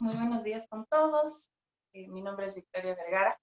Muy buenos días con todos. Mi nombre es Victoria Vergara.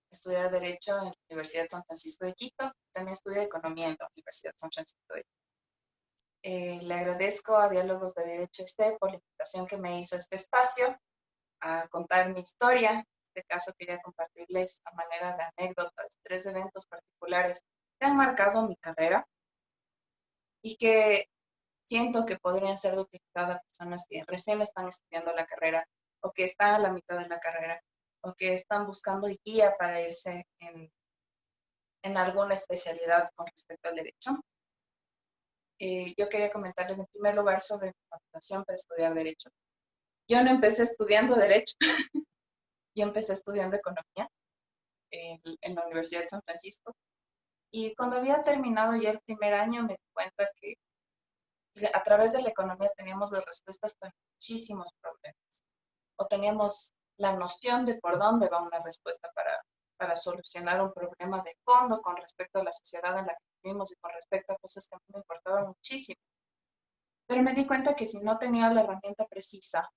Estudié Derecho en la Universidad San Francisco de Quito. También estudié Economía en la Universidad San Francisco de Quito. Le agradezco a Diálogos de Derecho por la invitación que me hizo este espacio a contar mi historia. En este caso quería compartirles a manera de anécdotas 3 eventos particulares que han marcado mi carrera y que siento que podrían ser de utilidad a personas que recién están estudiando la carrera o que están a la mitad de la carrera o que están buscando guía para irse en alguna especialidad con respecto al derecho. Yo quería comentarles en primer lugar sobre mi motivación para estudiar derecho. Yo no empecé estudiando derecho, yo empecé estudiando economía en la Universidad de San Francisco y cuando había terminado ya el primer año me di cuenta que a través de la economía teníamos las respuestas para muchísimos problemas o teníamos la noción de por dónde va una respuesta para solucionar un problema de fondo con respecto a la sociedad en la que vivimos y con respecto a cosas que a mí me importaban muchísimo. Pero me di cuenta que si no tenía la herramienta precisa,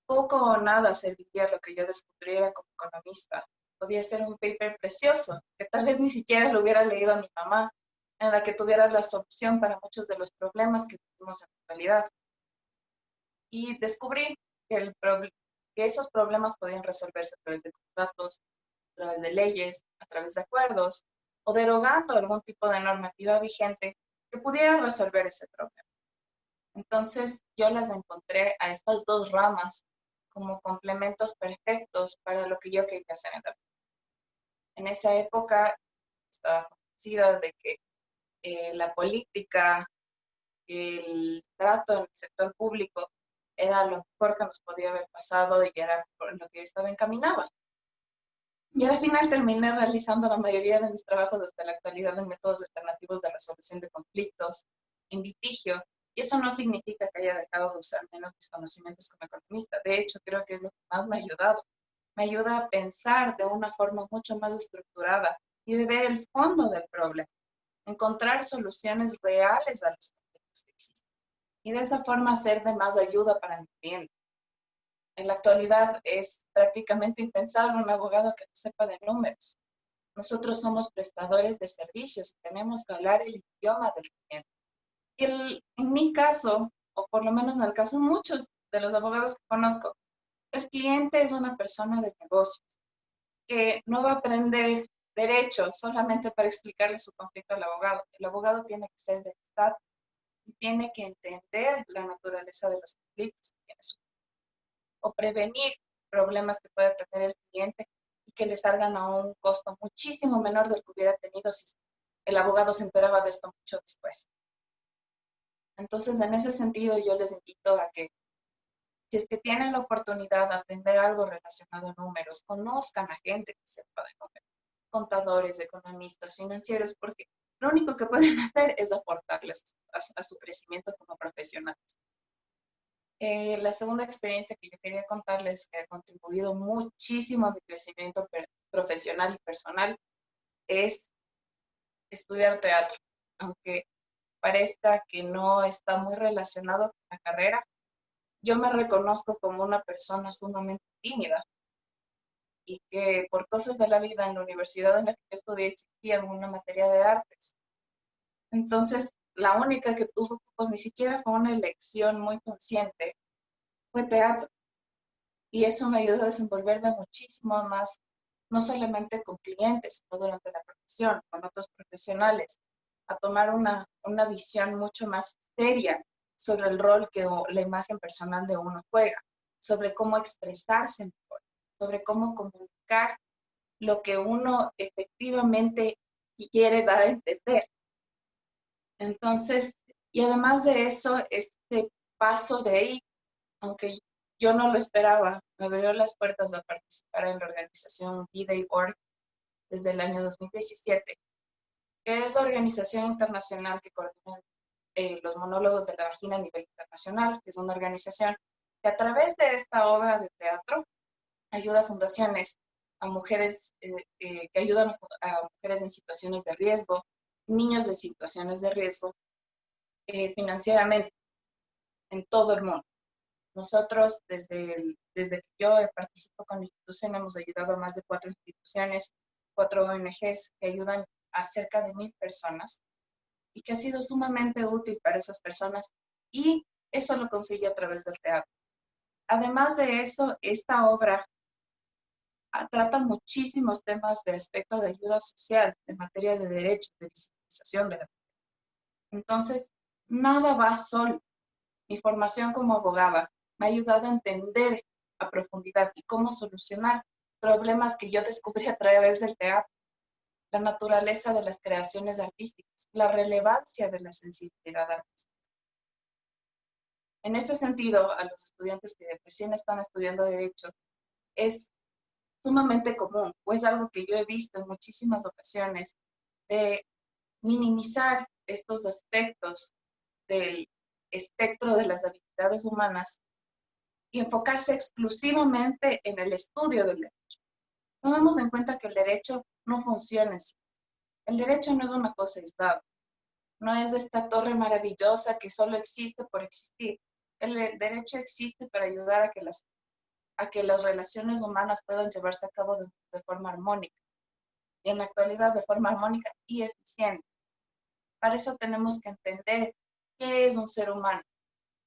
poco o nada serviría lo que yo descubriera como economista. Podía ser un paper precioso, que tal vez ni siquiera lo hubiera leído a mi mamá, en la que tuviera la solución para muchos de los problemas que vivimos en la actualidad. Y descubrí que, que esos problemas podían resolverse a través de contratos, a través de leyes, a través de acuerdos, o derogando algún tipo de normativa vigente que pudiera resolver ese problema. Entonces yo las encontré a estas dos ramas como complementos perfectos para lo que yo quería hacer en la vida. En esa época estaba convencida de que la política, el trato en el sector público era lo mejor que nos podía haber pasado y era por lo que yo estaba encaminada. Y al final terminé realizando la mayoría de mis trabajos hasta la actualidad en métodos alternativos de resolución de conflictos, en litigio, y eso no significa que haya dejado de usar menos mis conocimientos como economista. De hecho, creo que es lo que más me ha ayudado. Me ayuda a pensar de una forma mucho más estructurada y de ver el fondo del problema, encontrar soluciones reales a los conflictos que existen y de esa forma ser de más ayuda para mi cliente. En la actualidad es prácticamente impensable un abogado que no sepa de números. Nosotros somos prestadores de servicios y tenemos que hablar el idioma del cliente. En mi caso, o por lo menos en el caso de muchos de los abogados que conozco, el cliente es una persona de negocios que no va a aprender derecho solamente para explicarle su conflicto al abogado. El abogado tiene que ser del Estado y tiene que entender la naturaleza de los conflictos que tiene su o prevenir problemas que pueda tener el cliente y que le salgan a un costo muchísimo menor del que hubiera tenido si el abogado se enteraba de esto mucho después. Entonces, en ese sentido, yo les invito a que si es que tienen la oportunidad de aprender algo relacionado a números, conozcan a gente que sepa de números, contadores, economistas, financieros, porque lo único que pueden hacer es aportarles a su crecimiento como profesionales. La segunda experiencia que yo quería contarles, que ha contribuido muchísimo a mi crecimiento profesional y personal, es estudiar teatro. Aunque parezca que no está muy relacionado con la carrera, yo me reconozco como una persona sumamente tímida y que por cosas de la vida en la universidad en la que yo estudié existía una materia de artes. Entonces, la única que tuvo, pues ni siquiera fue una elección muy consciente, fue teatro. Y eso me ayuda a desenvolverme muchísimo más, no solamente con clientes, sino durante la profesión, con otros profesionales, a tomar una visión mucho más seria sobre el rol que la imagen personal de uno juega, sobre cómo expresarse mejor, sobre cómo comunicar lo que uno efectivamente quiere dar a entender. Entonces, y además de eso, este paso de ahí, aunque yo no lo esperaba, me abrió las puertas a participar en la organización B-Day.org desde el año 2017, que es la organización internacional que coordina los monólogos de la vagina a nivel internacional, que es una organización que a través de esta obra de teatro ayuda a fundaciones, a mujeres que ayudan a mujeres en situaciones de riesgo, niños en situaciones de riesgo, financieramente en todo el mundo. Nosotros, desde que yo participo con la institución, hemos ayudado a más de 4 instituciones, 4 ONGs que ayudan a cerca de 1000 personas y que ha sido sumamente útil para esas personas, y eso lo consiguió a través del teatro. Además de eso, esta obra trata muchísimos temas de aspecto de ayuda social, de materia de derechos, de visibilización de la mujer. Entonces, nada va solo. Mi formación como abogada me ha ayudado a entender a profundidad y cómo solucionar problemas que yo descubrí a través del teatro, la naturaleza de las creaciones artísticas, la relevancia de la sensibilidad artística. En ese sentido, a los estudiantes que recién están estudiando Derecho, es sumamente común, o es algo que yo he visto en muchísimas ocasiones, de minimizar estos aspectos del espectro de las habilidades humanas y enfocarse exclusivamente en el estudio del derecho. Tomemos en cuenta que el derecho no funciona así. El derecho no es una cosa aislada, no es esta torre maravillosa que solo existe por existir. El derecho existe para ayudar a que las relaciones humanas puedan llevarse a cabo de forma armónica, y en la actualidad de forma armónica y eficiente. Para eso tenemos que entender qué es un ser humano,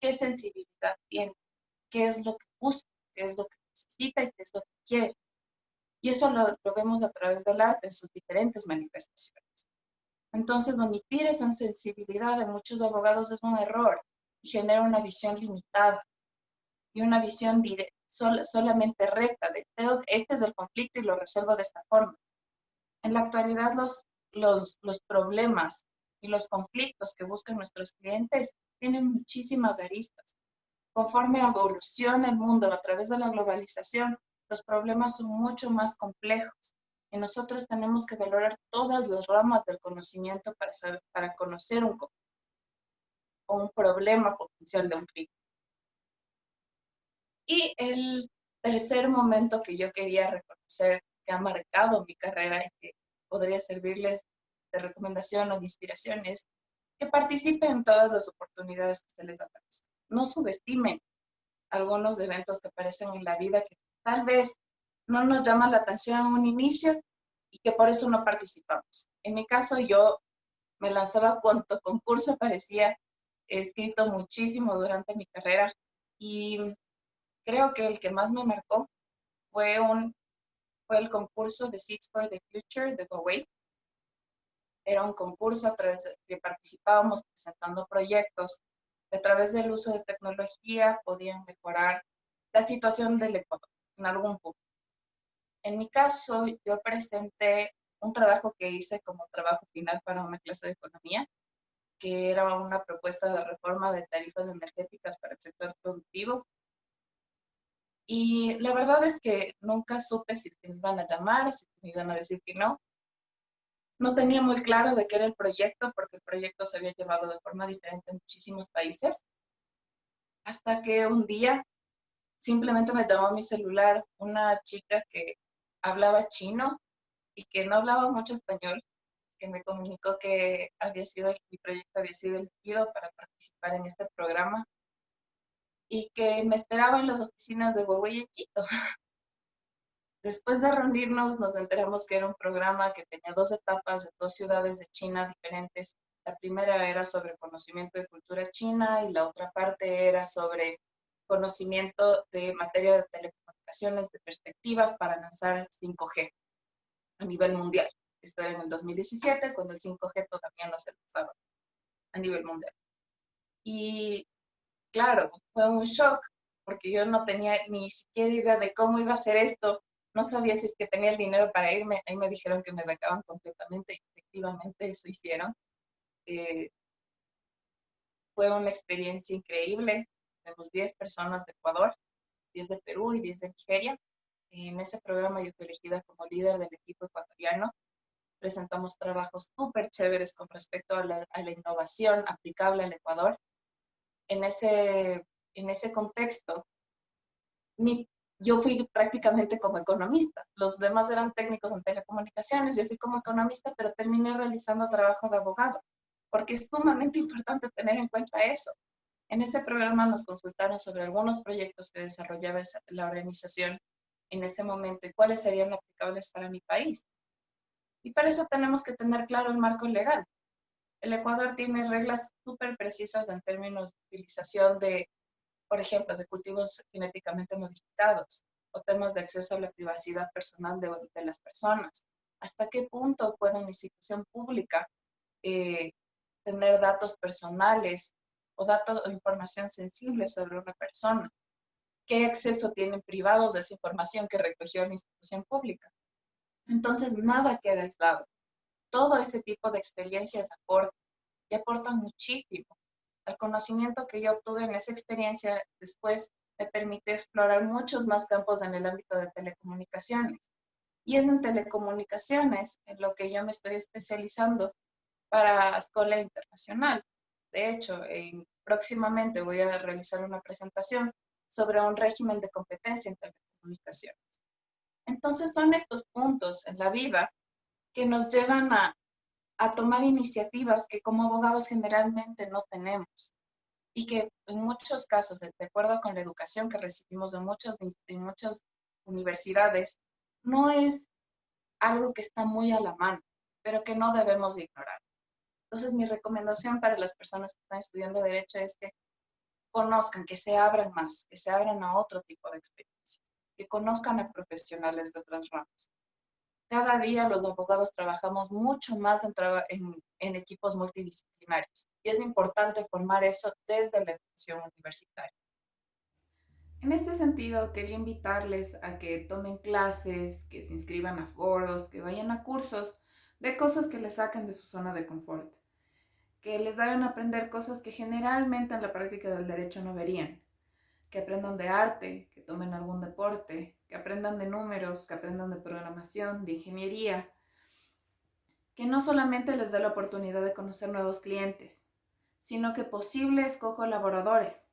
qué sensibilidad tiene, qué es lo que busca, qué es lo que necesita y qué es lo que quiere. Y eso lo vemos a través del arte en sus diferentes manifestaciones. Entonces, omitir esa sensibilidad de muchos abogados es un error y genera una visión limitada y una visión solamente recta de este es el conflicto y lo resuelvo de esta forma. En la actualidad, los problemas y los conflictos que buscan nuestros clientes tienen muchísimas aristas. Conforme evoluciona el mundo a través de la globalización, los problemas son mucho más complejos y nosotros tenemos que valorar todas las ramas del conocimiento para conocer un problema potencial de un cliente. Y el tercer momento que yo quería reconocer que ha marcado mi carrera y que podría servirles de recomendación o de inspiración es que participen en todas las oportunidades que se les aparecen. No subestimen algunos eventos que aparecen en la vida que tal vez no nos llaman la atención en un inicio y que por eso no participamos. En mi caso, yo me lanzaba cuanto concurso aparecía, he escrito muchísimo durante mi carrera y creo que el que más me marcó fue, fue el concurso de Seeds for the Future de Huawei. Era un concurso a través del que participábamos presentando proyectos que a través del uso de tecnología podían mejorar la situación del Ecuador en algún punto. En mi caso, yo presenté un trabajo que hice como trabajo final para una clase de economía, que era una propuesta de reforma de tarifas energéticas para el sector productivo. Y la verdad es que nunca supe si es que me iban a llamar, si me iban a decir que no. No tenía muy claro de qué era el proyecto, porque el proyecto se había llevado de forma diferente en muchísimos países, hasta que un día simplemente me llamó a mi celular una chica que hablaba chino y que no hablaba mucho español, que me comunicó que mi proyecto había sido elegido para participar en este programa y que me esperaba en las oficinas de Huawei en Quito. Después de reunirnos, nos enteramos que era un programa que tenía 2 etapas de 2 ciudades de China diferentes. La primera era sobre conocimiento de cultura china y la otra parte era sobre conocimiento de materia de telecomunicaciones, de perspectivas para lanzar 5G a nivel mundial. Esto era en el 2017, cuando el 5G todavía no se lanzaba a nivel mundial. Y claro, fue un shock, porque yo no tenía ni siquiera idea de cómo iba a ser esto. No sabía si es que tenía el dinero para irme. Ahí me dijeron que me becaban completamente y efectivamente eso hicieron. Eh, Fue una experiencia increíble. Tenemos 10 personas de Ecuador, 10 de Perú y 10 de Nigeria. En ese programa yo fui elegida como líder del equipo ecuatoriano. Presentamos trabajos súper chéveres con respecto a la innovación aplicable al Ecuador. En ese contexto, yo fui prácticamente como economista. Los demás eran técnicos en telecomunicaciones, yo fui como economista, pero terminé realizando trabajo de abogado. porque es sumamente importante tener en cuenta eso. En ese programa nos consultaron sobre algunos proyectos que desarrollaba la organización en ese momento y cuáles serían aplicables para mi país. Y para eso tenemos que tener claro el marco legal. El Ecuador tiene reglas súper precisas en términos de utilización de, por ejemplo, de cultivos genéticamente modificados o temas de acceso a la privacidad personal de las personas. ¿Hasta qué punto puede una institución pública eh, tener datos personales o datos o información sensible sobre una persona? ¿Qué acceso tienen privados de esa información que recogió la institución pública? Entonces, nada queda aislado. Todo ese tipo de experiencias aportan y aportan muchísimo. El conocimiento que yo obtuve en esa experiencia después me permitió explorar muchos más campos en el ámbito de telecomunicaciones. Y es en telecomunicaciones en lo que yo me estoy especializando para Escuela Internacional. De hecho, próximamente voy a realizar una presentación sobre un régimen de competencia en telecomunicaciones. Entonces son estos puntos en la vida que nos llevan a tomar iniciativas que como abogados generalmente no tenemos y que en muchos casos, de acuerdo con la educación que recibimos en muchas universidades, no es algo que está muy a la mano, pero que no debemos ignorar. Entonces, mi recomendación para las personas que están estudiando Derecho es que conozcan, que se abran más, que se abran a otro tipo de experiencias, que conozcan a profesionales de otras ramas. Cada día los abogados trabajamos mucho más en equipos multidisciplinarios y es importante formar eso desde la educación universitaria. En este sentido, quería invitarles a que tomen clases, que se inscriban a foros, que vayan a cursos de cosas que les saquen de su zona de confort, que les hagan aprender cosas que generalmente en la práctica del derecho no verían, que aprendan de arte, que tomen algún deporte, que aprendan de números, que aprendan de programación, de ingeniería, que no solamente les dé la oportunidad de conocer nuevos clientes, sino que posibles co-colaboradores.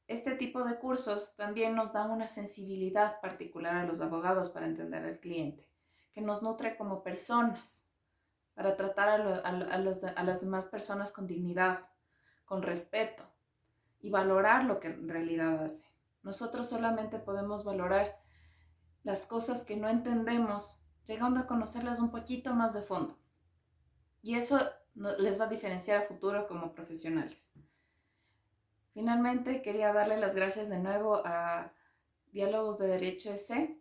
Este tipo de cursos también nos dan una sensibilidad particular a los abogados para entender al cliente, que nos nutre como personas, para tratar a las demás personas con dignidad, con respeto y valorar lo que en realidad hace. Nosotros solamente podemos valorar las cosas que no entendemos, llegando a conocerlas un poquito más de fondo. Y eso les va a diferenciar a futuro como profesionales. Finalmente, quería darle las gracias de nuevo a Diálogos de Derecho EC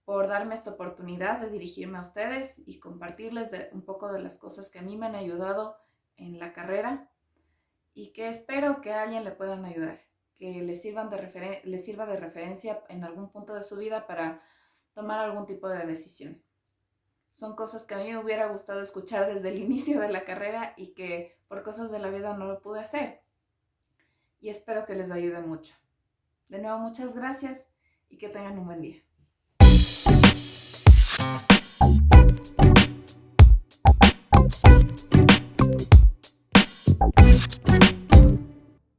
por darme esta oportunidad de dirigirme a ustedes y compartirles un poco de las cosas que a mí me han ayudado en la carrera y que espero que a alguien le puedan ayudar, que les sirva de referencia en algún punto de su vida para tomar algún tipo de decisión. Son cosas que a mí me hubiera gustado escuchar desde el inicio de la carrera y que por cosas de la vida no lo pude hacer. Y espero que les ayude mucho. De nuevo, muchas gracias y que tengan un buen día.